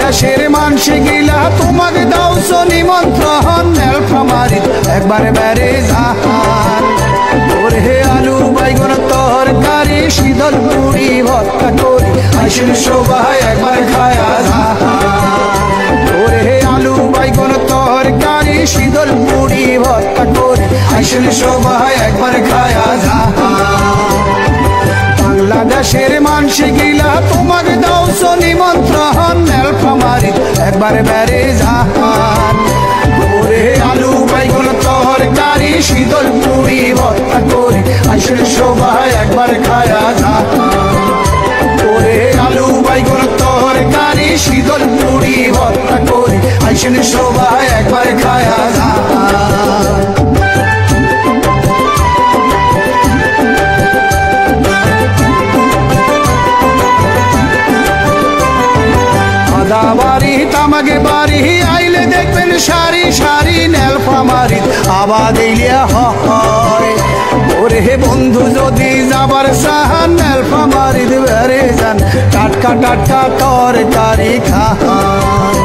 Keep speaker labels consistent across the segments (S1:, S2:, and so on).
S1: বাংলাদেশের মানসি গিলা তোমাকে দাওছো নিমন্ত্রণ নীলফামারী একবার বেড়ে যান ওরে আলু বাইগন তরকারি শীতল পুরি ভর্তা করি আইসেন সবাই একবার খায়া যান ওরে আলু বাইগন তরকারি শীতল পুরি ভর্তা করি আইসেন সবাই একবার খায়া যান বাংলাদেশের মানসি গিলা তোমাকে দাওছো নিমন্ত্রণ নীলফামারী একবার বেড়ে যান ওরে আলু বাইগন তরকারি শীতল পুরি ভর্তা করি আইসেন সবাই একবার খায়া যান ওরে আলু বাইগন তরকারি শীতল পুরি ভর্তা করি আইসেন সবাই একবার খায়া যান বাড়ি তামাকে বাড়ি আইলে দেখবেন সারি সারি নীলফামারী আবাদ ইলিয়া হয় ওরে বন্ধু যদি যাবার চাহান নীলফামারী বেড়ে যান টাটকা টাটকা তরকারি খান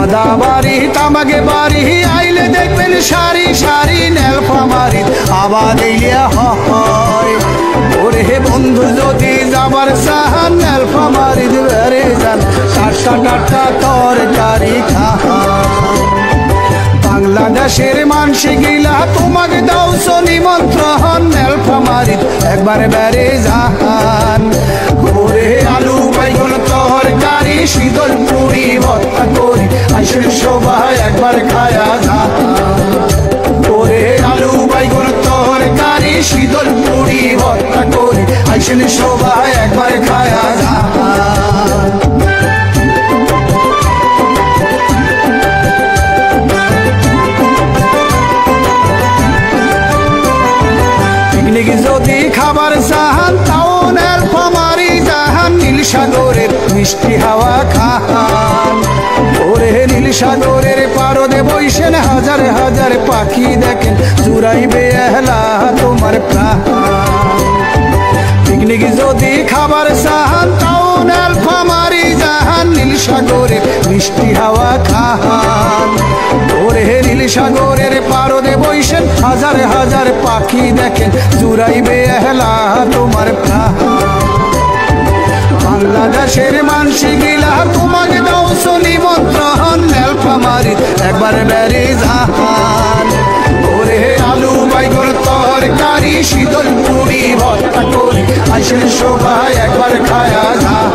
S1: আদা বাড়ি তামাকে বাড়ি আইলে দেখবেন সারি সারি নীলফামারী আবাদ ইলিয়া হয় ওরে বন্ধু যদি যাবার চাহান নীলফামারী বেড়ে যান টাটকা টাটকা তরকারি খান বাংলাদেশের মানসি গিলা তোমাকে দাওছো নিমন্ত্রণ নীলফামারী একবার বেড়ে যান ওরে আলু বাইগন তরকারি শীতল পুরি ভর্তা করি আইসেন সবাই একবার খায়া যান ওরে আলু বাইগন তরকারি শীতল পুরি ভর্তা করি আইসেন সবাই একবার খায়া যান যদি খাবার চাহান তাও নীলফামারী জাহান নীলসাগরের মিষ্টি হাওয়া খান ওরে নীলসাগরের পারদে বইসেন হাজার হাজার পাখি দেখেন চুরাইবে এহলা তোমার প্রাণ পিকনিক যদি খাবার চাহান তাও নীলফামারী জাহান নীলসাগরের মিষ্টি হাওয়া খান ওরে নীলসাগরের পারদে বইসেন হাজার হাজার পাখি দেখেন চুরাইবে এহলা তোমার প্রাণ বাংলাদেশের মানসি গিলা তোমাকে দাওছো নিমন্ত্রণ নীলফামারী একবার বেড়ে যান ওরে আলু বাইগন তরকারি শীতল পুরি ভর্তা করি আইসেন সবাই একবার খায়া যান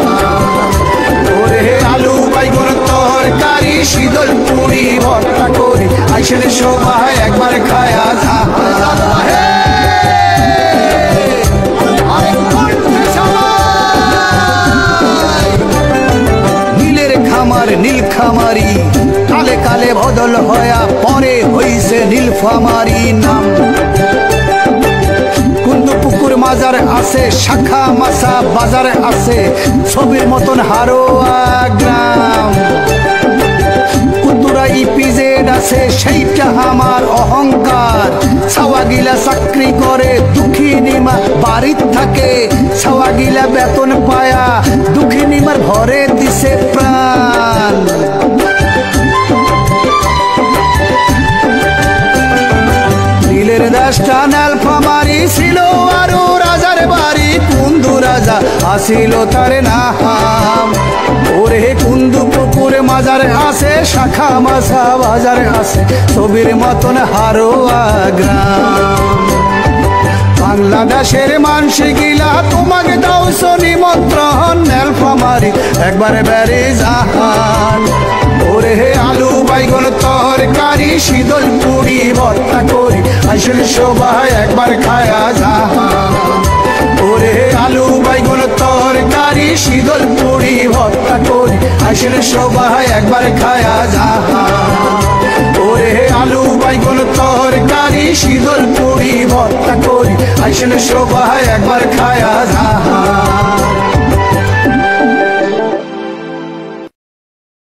S1: ওরে আলু বাইগন তরকারি শীতল পুরি ভর্তা করি আইসেন সবাই একবার খায়া যান নীলের খামার নীলখামারি কালে কালে বদল হয়া পরে হইছে নীলফামারী নাম কুন্দুপুকুর মাজার আছে শাখা মাছা বাজার আছে ছবির মতন হারোয়া গ্রাম কুতুরা ইপিজেড আছে সেইটা আমার অহংকার ছাওয়াগিলা চাকরি করে দুঃখিনীমা বাড়ির থাকে ছাওয়াগিলা বেতন পায়া দুঃখিনীমার ঘরে দিছে প্রাণ নীলের দেশটা নীলফামারী ছিল আরো রাজার বাড়ি কুন্দু রাজা আসিল তার নাম ওরে কুন্দু পুকুর মাজার আছে শাখা মাছা বাজার আছে ছবির মতন হারোয়া গ্রাম বাংলাদেশের মানসি গিলা তোমাকে দাওছো নিমন্ত্রণ নীলফামারী একবার বেড়ে যান ওরে আলু বাইগন তরকারি শীতল পুরি ভর্তা করি আইসেন সবাই একবার খায়া যান ওরে আলু বাইগন তরকারি শীতল পুরি ভর্তা করি আইসেন সবাই একবার খায়া যান ওরে আলু বাইগন তরকারি শীতল পুরি ভর্তা করি আইসেন সবাই একবার খায়া যান